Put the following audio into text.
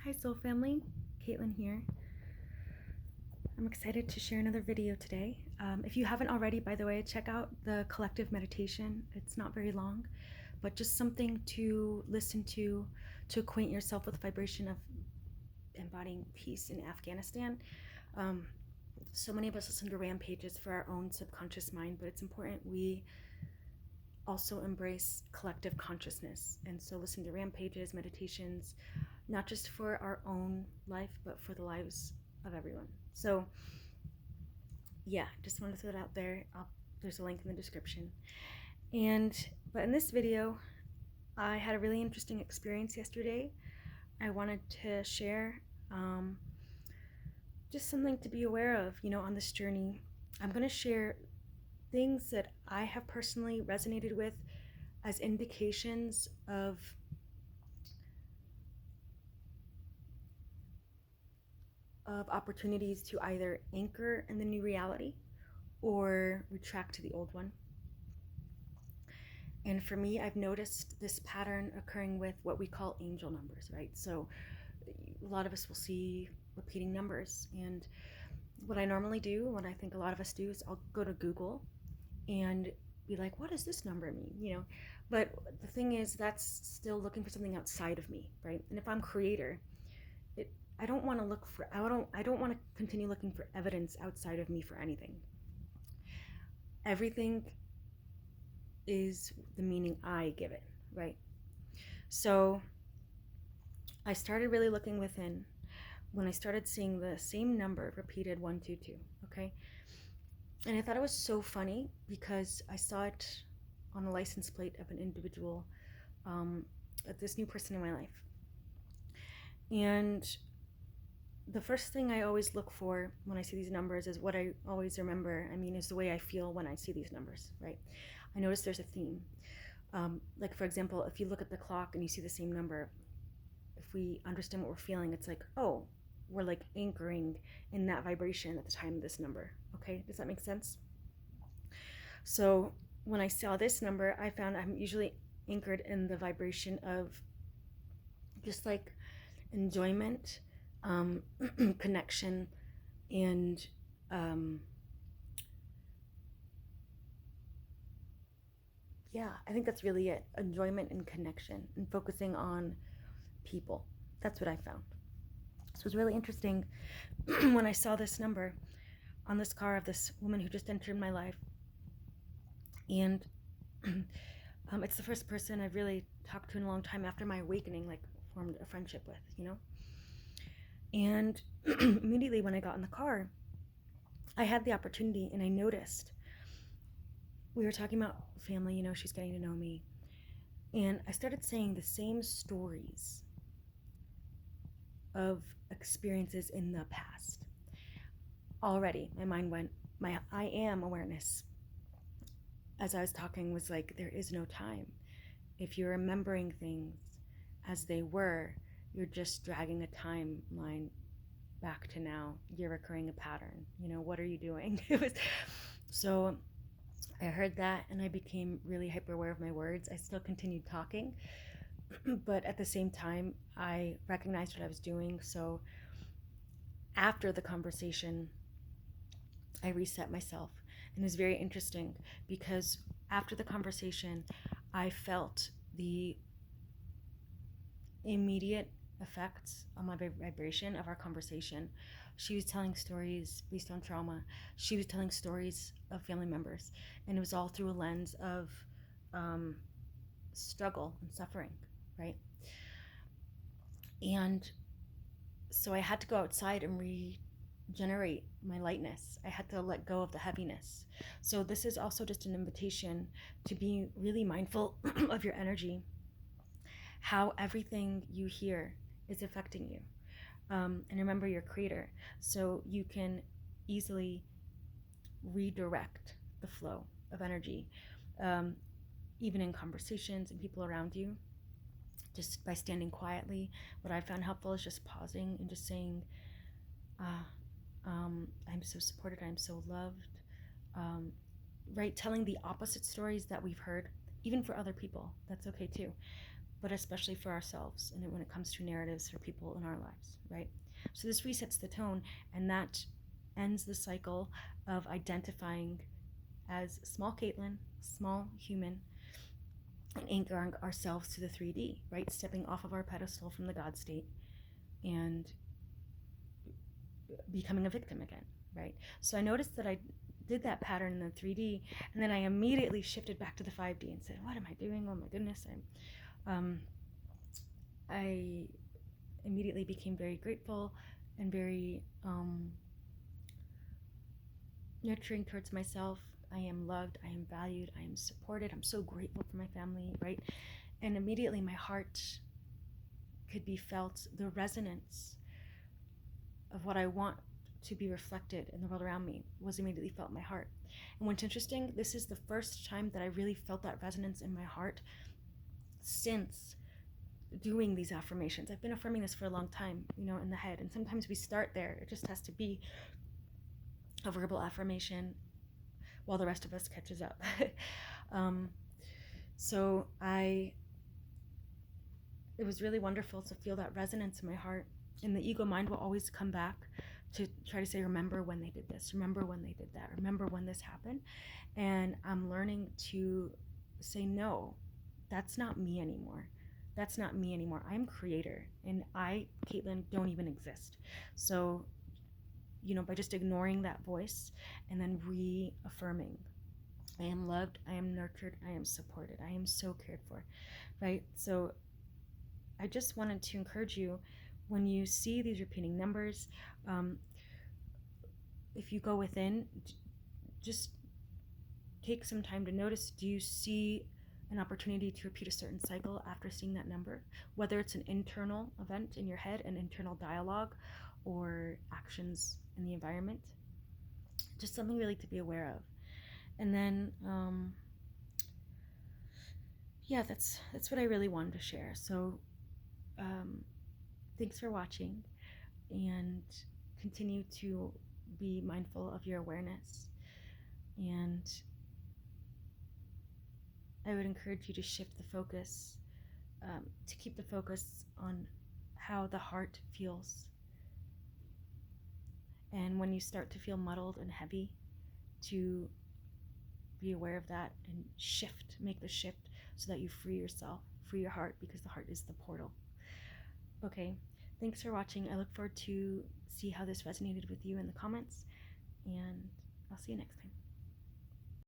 Hi Soul Family, Caitlin here. I'm excited to share another video today. If you haven't already, by the way, check out the collective meditation. It's not very long, but just something to listen to acquaint yourself with the vibration of embodying peace in Afghanistan. So many of us listen to rampages for our own subconscious mind, but it's important we also embrace collective consciousness. And so listen to rampages, meditations, not just for our own life, but for the lives of everyone. So yeah, just wanted to throw it out there. There's a link in the description. But in this video, I had a really interesting experience yesterday. I wanted to share just something to be aware of, on this journey. I'm going to share things that I have personally resonated with as indications of opportunities to either anchor in the new reality or retract to the old one. And for me, I've noticed this pattern occurring with what we call angel numbers, right? So a lot of us will see repeating numbers. And what I normally do, what I think a lot of us do, is I'll go to Google and be like, what does this number mean? But the thing is, that's still looking for something outside of me, right? And if I'm creator, I don't want to continue looking for evidence outside of me for anything. Everything is the meaning I give it, right? So I started really looking within when I started seeing the same number repeated 122, okay? And I thought it was so funny because I saw it on the license plate of an individual, this new person in my life. And the first thing I always look for when I see these numbers is what I always remember, is the way I feel when I see these numbers, right? I notice there's a theme. Like, for example, if you look at the clock and you see the same number, if we understand what we're feeling, it's like, oh, we're like anchoring in that vibration at the time of this number, okay? Does that make sense? So when I saw this number, I found I'm usually anchored in the vibration of just like enjoyment, connection, and yeah, I think that's really it. Enjoyment and connection and focusing on people. That's what I found. So it was really interesting when I saw this number on this car of this woman who just entered my life. And it's the first person I've really talked to in a long time after my awakening, like formed a friendship with. And immediately when I got in the car, I had the opportunity and I noticed we were talking about family, she's getting to know me. And I started saying the same stories of experiences in the past. Already, my mind went, my I am awareness, as I was talking, was like, there is no time. If you're remembering things as they were, you're just dragging a timeline back to now. You're recurring a pattern. What are you doing? So I heard that and I became really hyper aware of my words. I still continued talking, but at the same time, I recognized what I was doing. So after the conversation, I reset myself. And it was very interesting because after the conversation, I felt the immediate effects on my vibration of our conversation. She was telling stories based on trauma. She was telling stories of family members. And it was all through a lens of struggle and suffering, right? And so I had to go outside and regenerate my lightness. I had to let go of the heaviness. So this is also just an invitation to be really mindful of your energy, how everything you hear is affecting you. And remember, you're a creator, so you can easily redirect the flow of energy, even in conversations and people around you, just by standing quietly. What I found helpful is just pausing and just saying, I'm so supported, I'm so loved, right? Telling the opposite stories that we've heard, even for other people. That's okay too. but especially for ourselves and when it comes to narratives for people in our lives, right? So this resets the tone, and that ends the cycle of identifying as small Caitlin, small human, and anchoring ourselves to the 3D, right? Stepping off of our pedestal from the God state and becoming a victim again, right? So I noticed that I did that pattern in the 3D, and then I immediately shifted back to the 5D and said, what am I doing? Oh my goodness. I immediately became very grateful and very nurturing towards myself. I am loved, I am valued, I am supported. I'm so grateful for my family, right? And immediately my heart could be felt, the resonance of what I want to be reflected in the world around me was immediately felt in my heart. And what's interesting, this is the first time that I really felt that resonance in my heart since doing these affirmations. I've been affirming this for a long time, in the head. And sometimes we start there. It just has to be a verbal affirmation while the rest of us catches up. So it was really wonderful to feel that resonance in my heart. And the ego mind will always come back to try to say, remember when they did this, remember when they did that, remember when this happened. And I'm learning to say, no, that's not me anymore. That's not me anymore. I'm creator, and I, Caitlin, don't even exist. So, by just ignoring that voice and then reaffirming, I am loved, I am nurtured, I am supported, I am so cared for, right? So I just wanted to encourage you, when you see these repeating numbers, if you go within, just take some time to notice, do you see an opportunity to repeat a certain cycle after seeing that number? Whether it's an internal event in your head, an internal dialogue, or actions in the environment. Just something really to be aware of. And then, that's what I really wanted to share. So, thanks for watching, and continue to be mindful of your awareness. And I would encourage you to shift the focus, to keep the focus on how the heart feels. And when you start to feel muddled and heavy, to be aware of that and make the shift so that you free yourself, free your heart, because the heart is the portal. Okay, thanks for watching. I look forward to see how this resonated with you in the comments, and I'll see you next time.